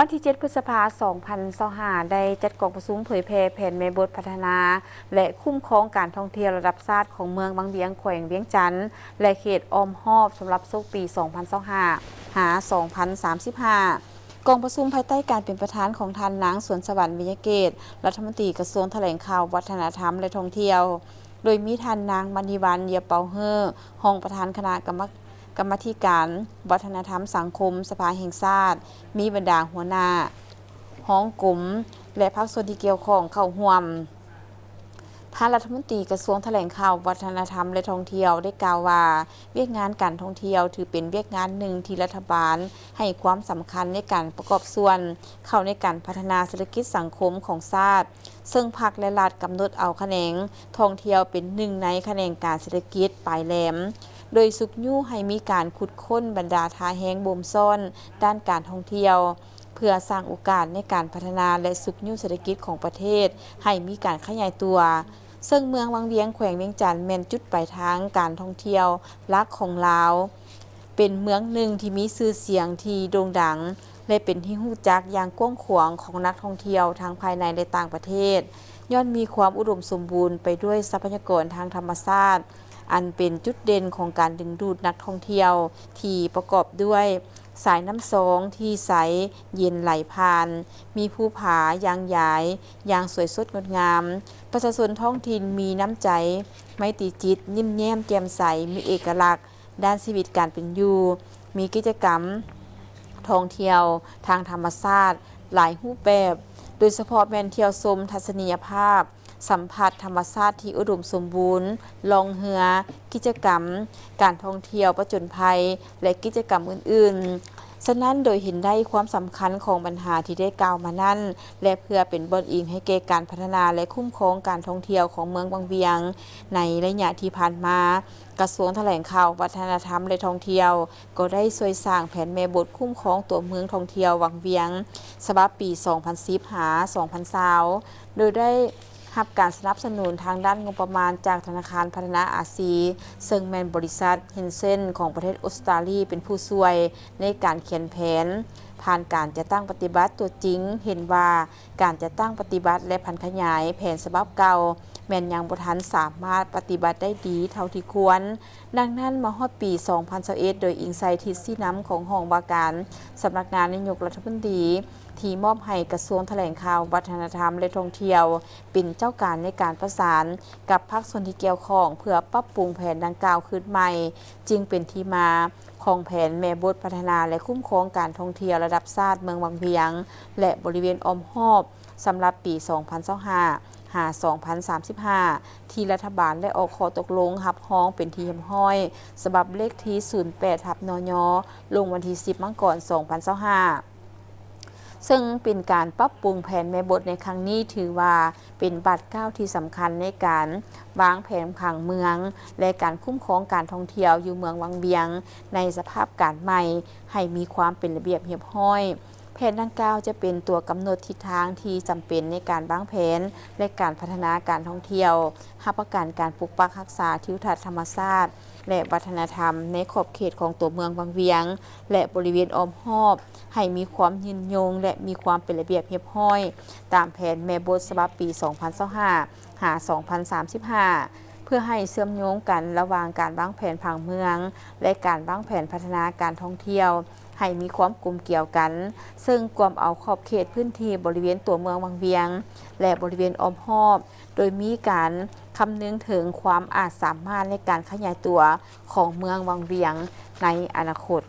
วันที่ 7 พฤษภาคม 2025ได้จัดกองประชุมเผยแพร่แผนแม่บทพัฒนาและคุ้มครองการท่องเที่ยวระดับชาติของเมืองบางเวียงแขวงเวียงจันทน์และเขตอ้อมหอบสำหรับปี 2025 2035 กองประชุมภายใต้การเป็นประธานของท่านนางสวนสวรรค์วิญญเกตรัฐมนตรีกระทรวงแถลงข่าววัฒนธรรมและท่องเที่ยวโดยมีท่านนางมณีวรรณ เยียเปาเฮ่อรองประธานคณะกรรมาธิการวัฒนธรรมสังคมสภาแห่งชาติมีบรรดาหัวหน้าห้องกลุ่มและภาคส่วนที่เกี่ยวข้องเข้าร่วมท่านรัฐมนตรีกระทรวงแถลงข่าววัฒนธรรมและท่องเที่ยวได้กล่าวว่าเวียกงานการท่องเที่ยวถือเป็นเวียกงานหนึ่งที่รัฐบาลให้ความสำคัญในการประกอบส่วนเข้าในการพัฒนาเศรษฐกิจสังคมของชาติซึ่งพรรคและรัฐกำหนดเอาแขนงท่องเที่ยวเป็นหนึ่งในแขนงการเศรษฐกิจปลายแหลมโดยสุกยู่ให้มีการขุดค้นบรรดาทาแห้งบ่มซ่อนด้านการท่องเที่ยวเพื่อสร้างโอกาสในการพัฒนาและสุกยู่เศรษฐกิจของประเทศให้มีการขยายตัวซึ่งเมืองวังเวียงแขวงเวียงจันทน์แม่นจุดปลายทางการท่องเที่ยวหลักของลาวเป็นเมืองหนึ่งที่มีชื่อเสียงที่โด่งดังและเป็นที่รู้จักอย่างกว้างขวางของนักท่องเที่ยวทั้งภายในและต่างประเทศย้อนมีความอุดมสมบูรณ์ไปด้วยทรัพยากรทางธรรมชาติอันเป็นจุดเด่นของการดึงดูดนักท่องเที่ยวที่ประกอบด้วยสายน้ำซองที่ใสเย็นไหลผ่านมีภูผายางใหญ่อย่างสวยสดงดงามประชาชนท้องถิ่นมีน้ำใจไมตรีจิตยิ้มแย้มแจ่มใสมีเอกลักษณ์ด้านชีวิตการเป็นอยู่มีกิจกรรมท่องเที่ยวทางธรรมชาติหลายรูปแบบโดยเฉพาะแม่นเที่ยวชมทัศนียภาพสัมผัสธรรมชาติที่อุดมสมบูรณ์ล่องเรือกิจกรรมการท่องเที่ยวผจญภัยและกิจกรรมอื่นๆฉะนั้นโดยเห็นได้ความสำคัญของปัญหาที่ได้กล่าวมานั้นและเพื่อเป็นบทอิงให้แก่การพัฒนาและคุ้มครองการท่องเที่ยวของเมืองบางเวียงในระยะที่ผ่านมากระทรวงแถลงข่าววัฒนธรรมและท่องเที่ยวก็ได้ช่วยสร้างแผนแม่บทคุ้มครองตัวเมืองท่องเที่ยววังเวียงฉบับปี 2010-2020 โดยได้รับการสนับสนุนทางด้านงบประมาณจากธนาคารพัฒนาอาซีซึ่งแมนบริษัทเฮนเซนของประเทศออสเตรเลียเป็นผู้ช่วยในการเขียนแผนผ่านการจะตั้งปฏิบัติตัวจริงเห็นว่าการจะตั้งปฏิบัติและพันขยายแผนฉบับเก่าแม่นยังบ่ทันสามารถปฏิบัติได้ดีเท่าที่ควรดังนั้นมาฮอดปี 2021 โดยอิงไซทิศซี่น้ำของห้องว่าการสำนักงานนายกรัฐมนตรีที่มอบให้กระทรวงแถลงข่าววัฒนธรรมและท่องเที่ยวเป็นเจ้าการในการประสานกับภาคส่วนที่เกี่ยวข้องเพื่อปรับปรุงแผนดังกล่าวขึ้นใหม่จึงเป็นที่มาของแผนแม่บทพัฒนาและคุ้มครองการท่องเที่ยวระดับชาติเมืองวังเวียงและบริเวณอ้อมหอบสำหรับปี 2025-2035 ที่รัฐบาลได้ออกข้อตกลงรับรองเป็นที่เรียบร้อยฉบับเลขที่ 08/นย. ลงวันที่ 10 มกราคม 2025ซึ่งเป็นการปรับปรุงแผนแม่บทในครั้งนี้ถือว่าเป็นบัตรก้าวที่สำคัญในการวางแผนผังเมืองและการคุ้มครองการท่องเที่ยวอยู่เมืองวังเวียงในสภาพการใหม่ให้มีความเป็นระเบียบเรียบร้อยแผนดังกล่าวจะเป็นตัวกำหนดทิศทางที่จำเป็นในการวางแผนและการพัฒนาการท่องเที่ยวรับประกันการปกปักรักษาทิวทัศน์ธรรมชาติและวัฒนธรรมในขอบเขตของตัวเมืองวังเวียงและบริเวณอ้อมหอบให้มีความยืนยงและมีความเป็นระเบียบเรียบร้อยตามแผนแม่บทฉบับปี 2025-2035 เพื่อให้เชื่อมโยงกันระหว่างการวางแผนผังเมืองและการวางแผนพัฒนาการท่องเที่ยวให้มีความกลมเกี่ยวกันซึ่งกวมเอาขอบเขตพื้นที่บริเวณตัวเมืองวังเวียงและบริเวณอ้อมหอบโดยมีการคำนึงถึงความอาจสามารถในการขยายตัวของเมืองวังเวียงในอนาคต